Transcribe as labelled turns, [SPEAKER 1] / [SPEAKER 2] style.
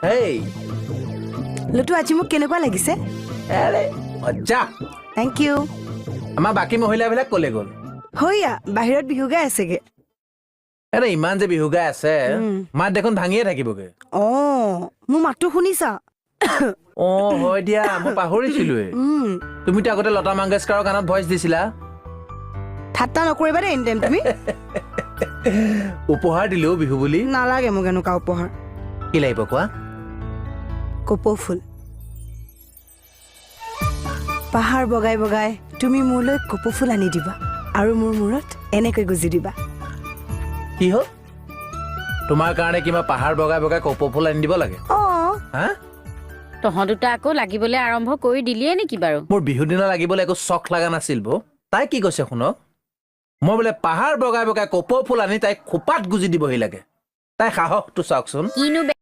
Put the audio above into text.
[SPEAKER 1] হেই
[SPEAKER 2] লুটু আজি মোক কেনেকুৱা লাগিছে
[SPEAKER 1] আৰে মজ্জা
[SPEAKER 2] থেংক ইউ
[SPEAKER 1] আমাৰ বাকী মহিলাবিলাক ক'লে গ'ল
[SPEAKER 2] হইয়া বাহিৰত বিহু গাই আছেগে
[SPEAKER 1] আৰে ইমান যে বিহু গাই আছে মাত দেখোন ভাঙিয়ে থাকিবগে
[SPEAKER 2] মোৰ মাতটো শুনিছা
[SPEAKER 1] হয় দিয়া মই পাহৰিছিলোৱে তুমিতো আগতে লতা মংগেশকাৰৰ গানত ভইচ দিছিলা
[SPEAKER 2] ঠাট্টা নকৰিবা দেই এনি টাইম তুমি
[SPEAKER 1] উপহাৰ দিলেও বিহু বুলি
[SPEAKER 2] নালাগে মোক এনেকুৱা উপহাৰ
[SPEAKER 1] কি লাগিব কোৱা
[SPEAKER 2] কপৌ ফুল পাহাৰ বগাই বগাই তুমি মোলৈ কপৌ ফুল আনি দিবা আৰু মোৰ মূৰত এনেকৈ গুজি দিবা
[SPEAKER 1] কি হ'ল তোমাৰ কাৰণে কিবা পাহাৰ বগাই বগাই কপৌ ফুল আনি দিব লাগে হা
[SPEAKER 3] তহঁত দুটা আকৌ লাগিবলৈ আৰম্ভ কৰি দিলিয়ে নেকি বাৰু
[SPEAKER 1] মোৰ বিহু দিনা লাগিবলৈ একো চখ লগা নাছিল বৌ তাই কি কৈছে শুনক মই বোলে পাহাৰ বগাই বগাই কপৌ ফুল আনি তাইক খোপাত গুজি দিবহি লাগে তাই সাহসটো চাওকচোন
[SPEAKER 3] কিনো